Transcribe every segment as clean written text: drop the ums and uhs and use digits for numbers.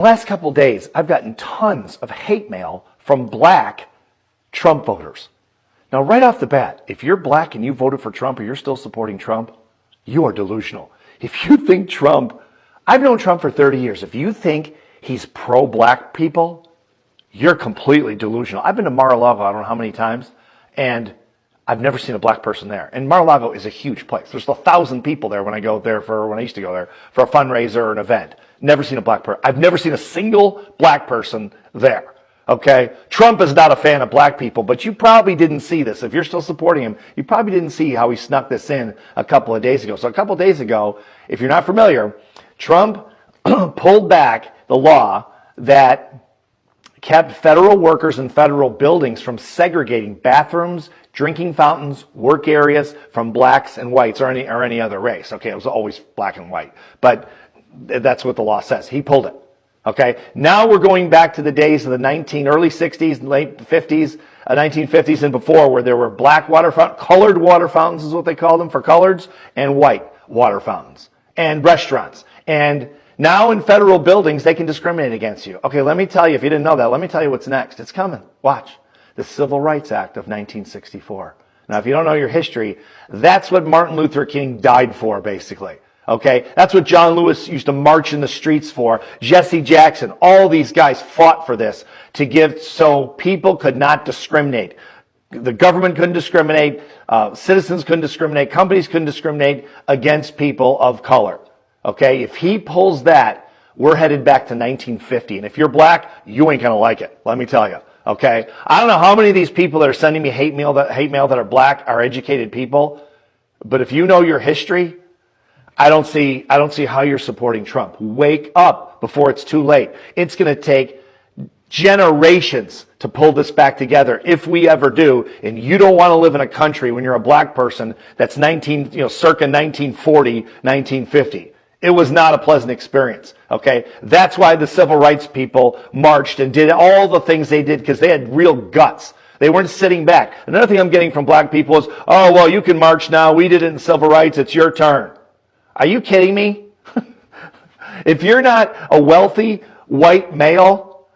The last couple of days, I've gotten tons of hate mail from black Trump voters. Now, right off the bat, if you're black and you voted for Trump or you're still supporting Trump, you are delusional. If you think Trump, I've known Trump for 30 years. If you think he's pro-black people, you're completely delusional. I've been to Mar-a-Lago, I don't know how many times, and I've never seen a black person there. And Mar-a-Lago is a huge place. There's 1,000 people there when I used to go there for a fundraiser or an event. Never seen a black person. I've never seen a single black person there. Okay? Trump is not a fan of black people, but you probably didn't see this. If you're still supporting him, you probably didn't see how he snuck this in a couple of days ago. So a couple of days ago, if you're not familiar, Trump pulled back the law that kept federal workers in federal buildings from segregating bathrooms, drinking fountains, work areas from blacks and whites or any other race. Okay, it was always black and white, but that's what the law says. He pulled it. Okay, now we're going back to the days of the early 60s, late 50s, 1950s and before, where there were black water fountains, colored water fountains is what they called them for coloreds, and white water fountains, and restaurants. And now in federal buildings, they can discriminate against you. Okay, let me tell you, if you didn't know that, let me tell you what's next. It's coming. Watch. The Civil Rights Act of 1964. Now, if you don't know your history, that's what Martin Luther King died for, basically. Okay, that's what John Lewis used to march in the streets for. Jesse Jackson, all these guys fought for this to give so people could not discriminate. The government couldn't discriminate, citizens couldn't discriminate, companies couldn't discriminate against people of color. Okay, if he pulls that, we're headed back to 1950. And if you're black, you ain't gonna like it, let me tell you. Okay, I don't know how many of these people that are sending me hate mail that are black are educated people, but if you know your history, I don't see how you're supporting Trump. Wake up before it's too late. It's going to take generations to pull this back together, if we ever do. And you don't want to live in a country when you're a black person that's circa 1940, 1950. It was not a pleasant experience. Okay, that's why the civil rights people marched and did all the things they did, because they had real guts. They weren't sitting back. Another thing I'm getting from black people is, oh, well, you can march now. We did it in civil rights. It's your turn. Are you kidding me? If you're not a wealthy white male,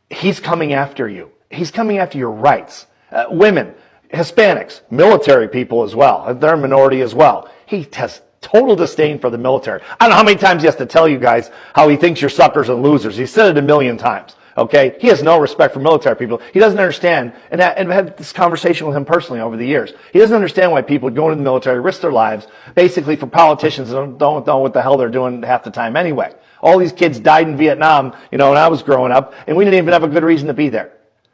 he's coming after you. He's coming after your rights. Women, Hispanics, military people as well. They're a minority as well. He has total disdain for the military. I don't know how many times he has to tell you guys how he thinks you're suckers and losers. He said it 1,000,000 times. Okay, he has no respect for military people. He doesn't understand, and I've had this conversation with him personally over the years. He doesn't understand why people would go into the military, risk their lives, basically for politicians that don't know what the hell they're doing half the time anyway. All these kids died in Vietnam, when I was growing up, and we didn't even have a good reason to be there.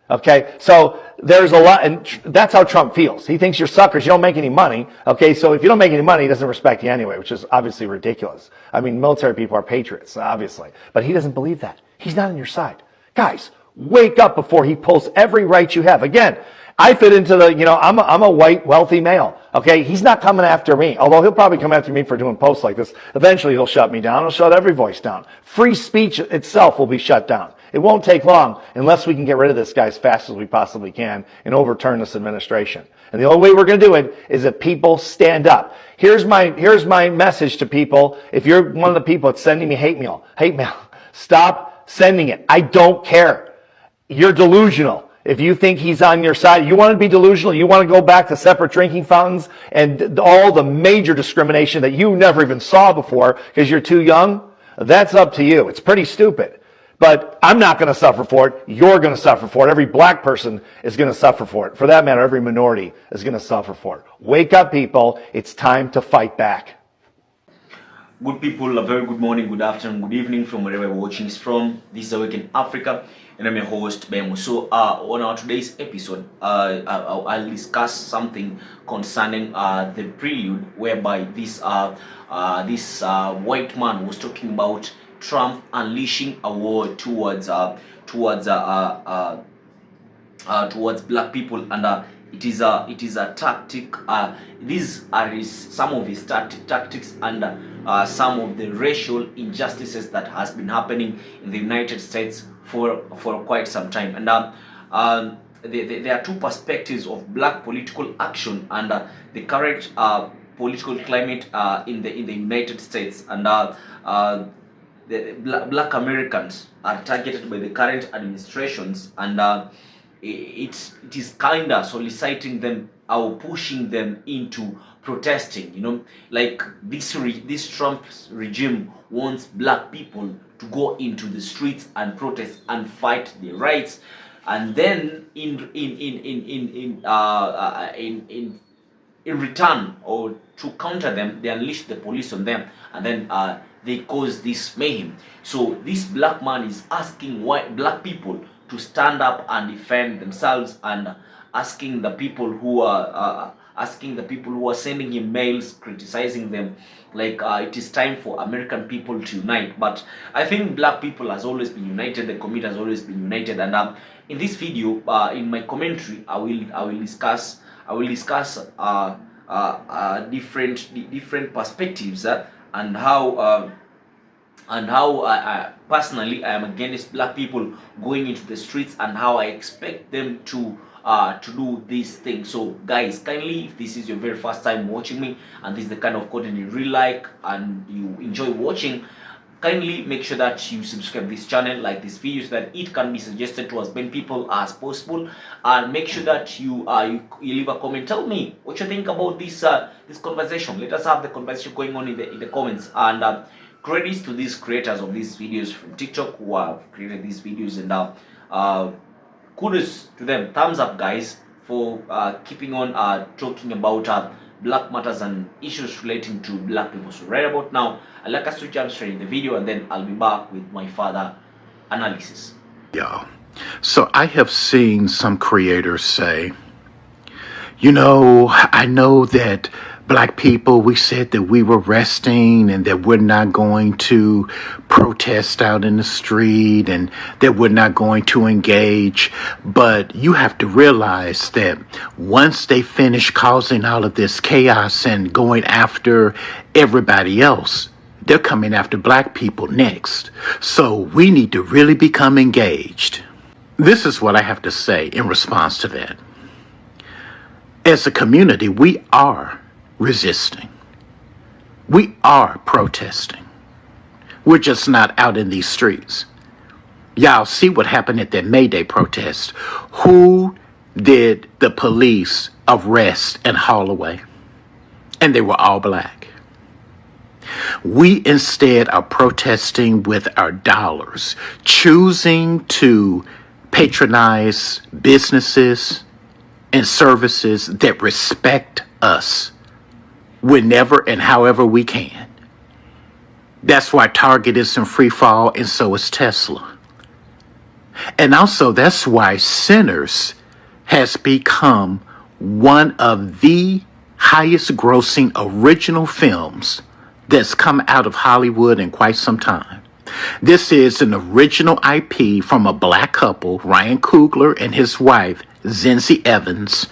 Okay, so there's a lot, and that's how Trump feels. He thinks you're suckers, you don't make any money. Okay, so if you don't make any money, he doesn't respect you anyway, which is obviously ridiculous. I mean, military people are patriots, obviously, but he doesn't believe that. He's not on your side. Guys, wake up before he pulls every right you have. Again, I fit into I'm a white, wealthy male. Okay, he's not coming after me, although he'll probably come after me for doing posts like this. Eventually, he'll shut me down. He'll shut every voice down. Free speech itself will be shut down. It won't take long unless we can get rid of this guy as fast as we possibly can and overturn this administration. And the only way we're going to do it is if people stand up. Here's my message to people. If you're one of the people that's sending me hate mail, stop sending it. I don't care. You're delusional. If you think he's on your side, you want to be delusional, you want to go back to separate drinking fountains and all the major discrimination that you never even saw before because you're too young, that's up to you. It's pretty stupid. But I'm not going to suffer for it. You're going to suffer for it. Every black person is going to suffer for it. For that matter, every minority is going to suffer for it. Wake up, people. It's time to fight back. Good people, a very good morning, good afternoon, good evening from wherever you're watching this from. This is Awake in Africa, and I'm your host, Bemo. So, on our today's episode, I'll discuss something concerning the prelude, whereby this white man was talking about Trump unleashing a war towards black people, and it is a tactic. These are some of his tactics and some of the racial injustices that has been happening in the United States for quite some time. And there are two perspectives of black political action and the current political climate in the United States. And black Americans are targeted by the current administrations, and it is kind of soliciting them or pushing them into protesting. Like this Trump regime wants black people to go into the streets and protest and fight their rights, and then in return, or to counter them, they unleash the police on them, and then they cause this mayhem. So this black man is asking black people to stand up and defend themselves, and asking the people who are sending him mails criticizing them, like it is time for American people to unite. But I think black people has always been united, the community has always been united, and in this video, in my commentary, I will discuss different perspectives, and how personally I am against black people going into the streets, and how I expect them to do these things. So guys, kindly, if this is your very first time watching me, and this is the kind of content you really like and you enjoy watching, kindly make sure that you subscribe this channel, like this video, so that it can be suggested to as many people as possible. And make sure that you leave a comment. Tell me what you think about this conversation. Let us have the conversation going on in the comments. And credits to these creators of these videos from TikTok who have created these videos, and kudos to them. Thumbs up, guys, for keeping on talking about black matters and issues relating to black people. So right about now, I'd like us to jump straight in the video, and then I'll be back with my further analysis. Yeah. So I have seen some creators say, I know that black people, we said that we were resting and that we're not going to protest out in the street and that we're not going to engage. But you have to realize that once they finish causing all of this chaos and going after everybody else, they're coming after black people next. So we need to really become engaged. This is what I have to say in response to that. As a community, we are resisting. We are protesting. We're just not out in these streets. Y'all see what happened at that May Day protest. Who did the police arrest and haul away? And they were all black. We instead are protesting with our dollars, choosing to patronize businesses and services that respect us whenever and however we can. That's why Target is in free fall, and so is Tesla. And also that's why Sinners has become one of the highest grossing original films that's come out of Hollywood in quite some time. This is an original IP from a black couple, Ryan Coogler and his wife, Zenzi Evans,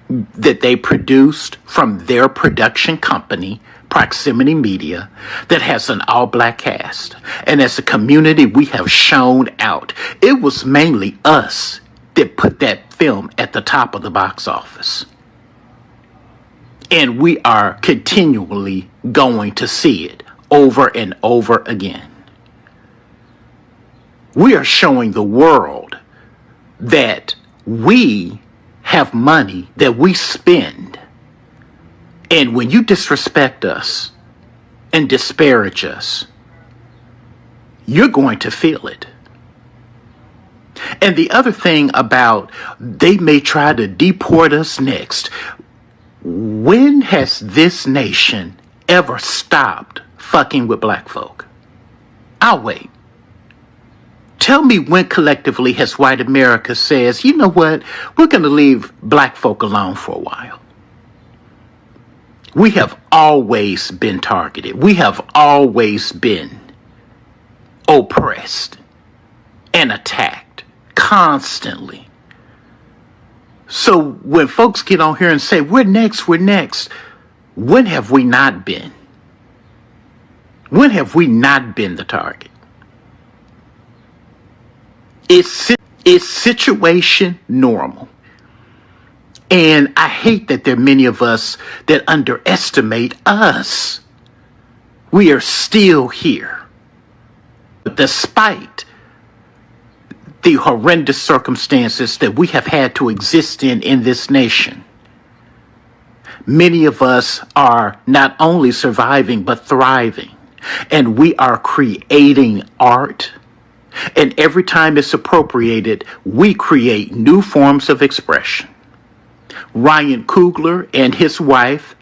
that they produced from their production company, Proximity Media, that has an all-black cast. And as a community, we have shown out. It was mainly us that put that film at the top of the box office. And we are continually going to see it over and over again. We are showing the world that we have money that we spend. And when you disrespect us and disparage us, you're going to feel it. And the other thing about they may try to deport us next. When has this nation ever stopped fucking with black folk? I'll wait. Tell me when collectively has white America says, you know what, we're going to leave black folk alone for a while. We have always been targeted. We have always been oppressed and attacked constantly. So when folks get on here and say, we're next, when have we not been? When have we not been the target? Is situation normal? And I hate that there are many of us that underestimate us. We are still here. But despite the horrendous circumstances that we have had to exist in this nation, many of us are not only surviving but thriving. And we are creating art. And every time it's appropriated, we create new forms of expression. Ryan Coogler and his wife,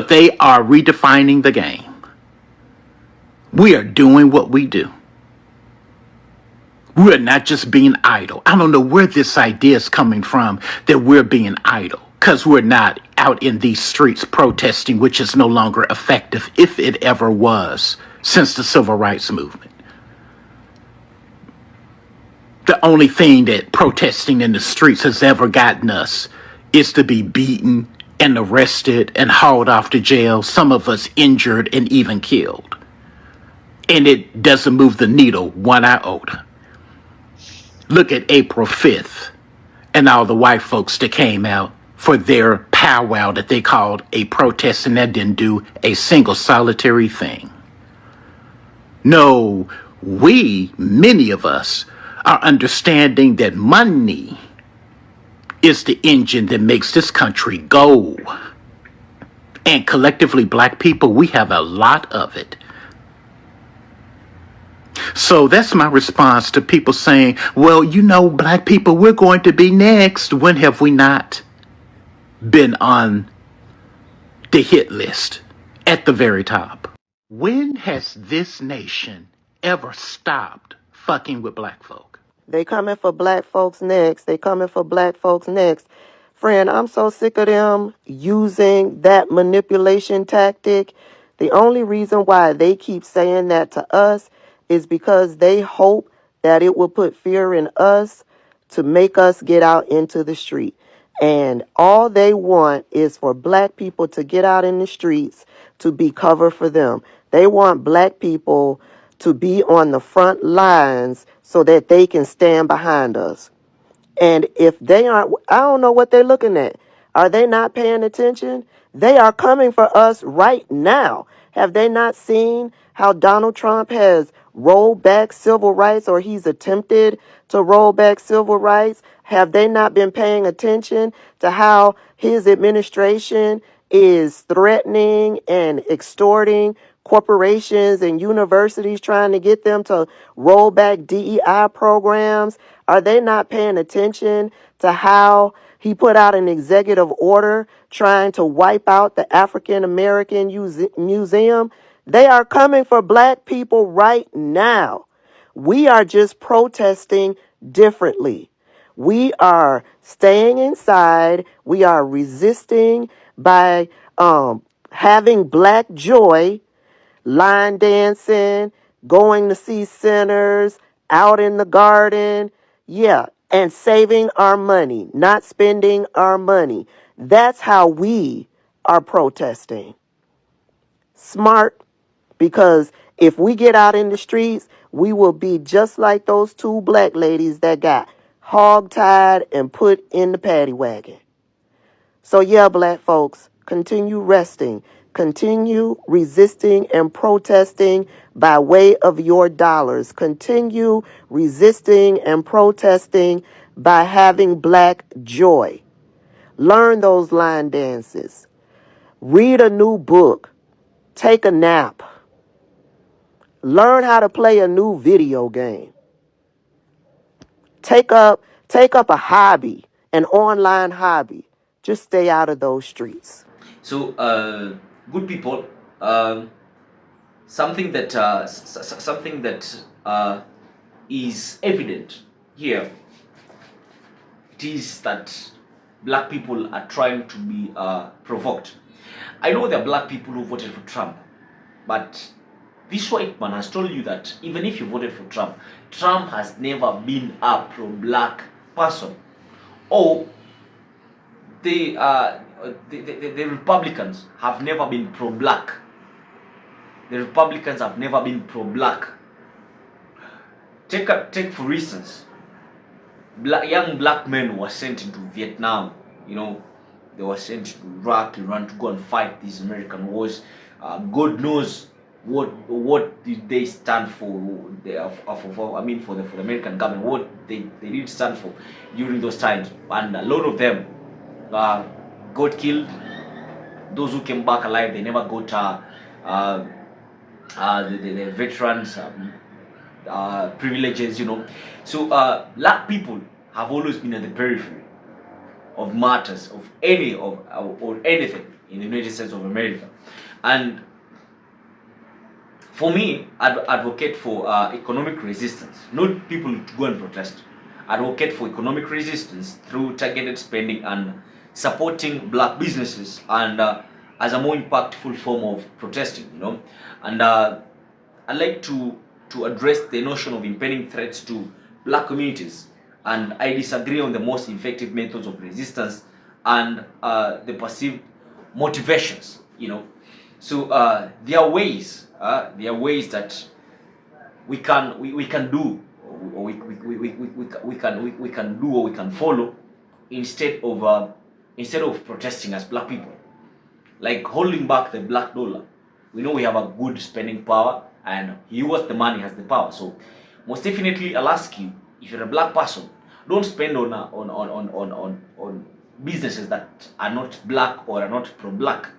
they are redefining the game. We are doing what we do. We're not just being idle. I don't know where this idea is coming from that we're being idle, because we're not out in these streets protesting, which is no longer effective, if it ever was, since the civil rights movement. The only thing that protesting in the streets has ever gotten us is to be beaten and arrested and hauled off to jail, some of us injured and even killed. And it doesn't move the needle one iota. Look at April 5th and all the white folks that came out for their powwow that they called a protest, and that didn't do a single solitary thing. No, many of us, are understanding that money is the engine that makes this country go. And collectively, black people, we have a lot of it. So that's my response to people saying, well, black people, we're going to be next. When have we not been on the hit list at the very top? When has this nation ever stopped fucking with black folk? They coming for black folks next. They coming for black folks next. Friend, I'm so sick of them using that manipulation tactic. The only reason why they keep saying that to us is because they hope that it will put fear in us to make us get out into the street. And all they want is for black people to get out in the streets to be cover for them. They want black people to be on the front lines so that they can stand behind us. And if they aren't, I don't know what they're looking at. Are they not paying attention? They are coming for us right now. Have they not seen how Donald Trump has rolled back civil rights, or he's attempted to roll back civil rights? Have they not been paying attention to how his administration is threatening and extorting corporations and universities, trying to get them to roll back DEI programs? Are they not paying attention to how he put out an executive order trying to wipe out the African American Museum? They are coming for black people right now. We are just protesting differently. We are staying inside. We are resisting by having black joy, line dancing, going to see sinners, out in the garden, and saving our money, not spending our money. That's how we are protesting. Smart, because if we get out in the streets, we will be just like those two black ladies that got hogtied and put in the paddy wagon. So black folks, continue resting. Continue resisting and protesting by way of your dollars. Continue resisting and protesting by having black joy. Learn those line dances. Read a new book. Take a nap. Learn how to play a new video game. Take up a hobby, an online hobby. Just stay out of those streets. So, good people, something that is evident here, it is that black people are trying to be provoked. I know there are black people who voted for Trump, but this white man has told you that even if you voted for Trump, Trump has never been a pro-black person. Or the Republicans have never been pro-black. The Republicans have never been pro-black. Take for instance, young black men were sent into Vietnam. They were sent to Iraq, Iran, to go and fight these American wars. God knows what did they stand for? For the American government, what they did stand for during those times, and a lot of them got killed. Those who came back alive, they never got the veterans privileges, So black people have always been at the periphery of matters of or anything in the United States of America, and for me, I'd advocate for economic resistance, not people to go and protest. Advocate for economic resistance through targeted spending and supporting black businesses, and as a more impactful form of protesting, And I'd like to address the notion of impending threats to black communities, and I disagree on the most effective methods of resistance and the perceived motivations, So there are ways that we can do, or we can do, or we can follow instead of protesting as black people, like holding back the black dollar. We know we have a good spending power, and he who has the money has the power. So most definitely, I'll ask you, if you're a black person, don't spend on businesses that are not black or are not pro-black.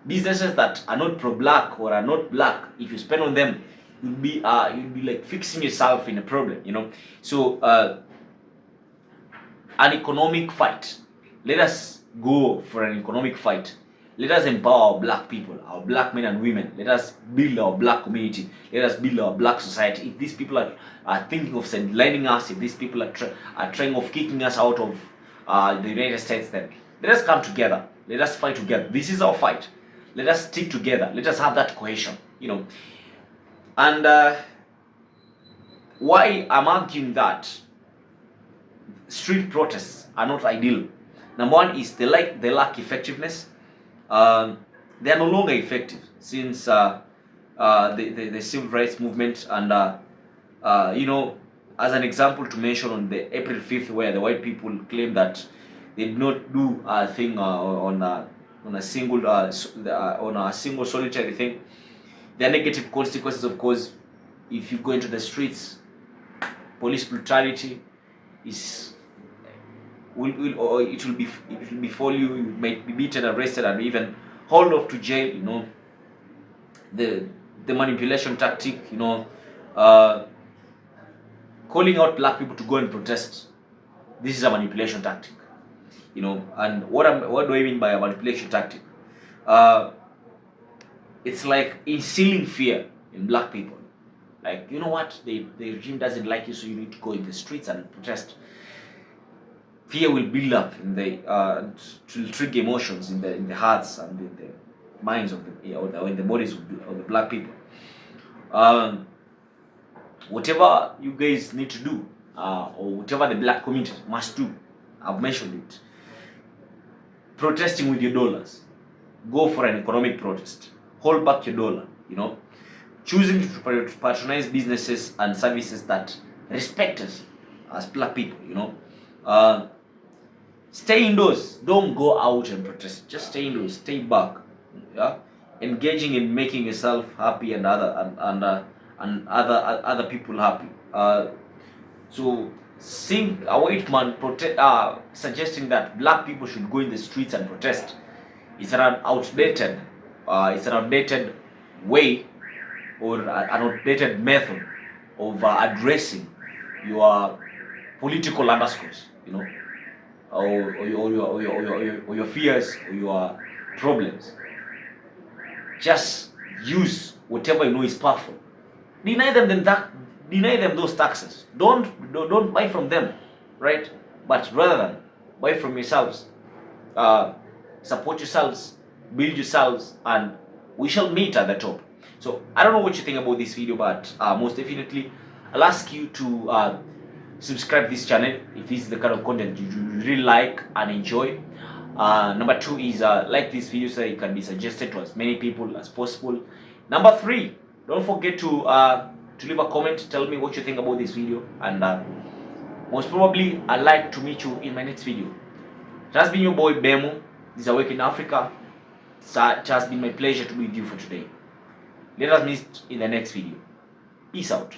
Businesses that are not pro-black or are not black, if you spend on them, you'll be like fixing yourself in a problem, So an economic fight. Let us go for an economic fight. Let us empower our black people, our black men and women. Let us build our black community. Let us build our black society. If these people are thinking of sidelining us, if these people are trying of kicking us out of the United States, then let us come together. Let us fight together. This is our fight. Let us stick together. Let us have that cohesion, And why I'm arguing that street protests are not ideal. Number one is they lack effectiveness. They are no longer effective since the civil rights movement, and as an example to mention, on the April 5th, where the white people claim that they did not do a thing on a single solitary thing. There are negative consequences, of course. If you go into the streets, police brutality it will befall you. You might be beaten, arrested, and even hauled off to jail. The manipulation tactic, calling out black people to go and protest. This is a manipulation tactic, And what do I mean by a manipulation tactic? It's like instilling fear in black people. Like, you know what, the regime doesn't like you, so you need to go in the streets and protest. Fear will build up in to trigger emotions in the hearts and in the minds of or in the bodies of the black people. Whatever you guys need to do, or whatever the black community must do, I've mentioned it. Protesting with your dollars. Go for an economic protest. Hold back your dollar, Choosing to patronize businesses and services that respect us as black people, Stay indoors. Don't go out and protest. Just stay indoors. Stay back. Yeah, engaging in making yourself happy and other people happy. So seeing a white man suggesting that black people should go in the streets and protest, it's an outdated way, or an outdated method of addressing your political underscores, or your fears or your problems. Just use whatever you know is powerful. Deny them those taxes. Don't buy from them, right? But rather than buy from yourselves, support yourselves, build yourselves, and we shall meet at the top. So I don't know what you think about this video, but most definitely I'll ask you to subscribe this channel if this is the kind of content you really like and enjoy. Number 2 is like this video so it can be suggested to as many people as possible. Number 3, don't forget to leave a comment. Tell me what you think about this video, and most probably I'd like to meet you in my next video. It has been your boy Bemo. This is Awake in Africa. It has been my pleasure to be with you for today. Let us meet in the next video. Peace out.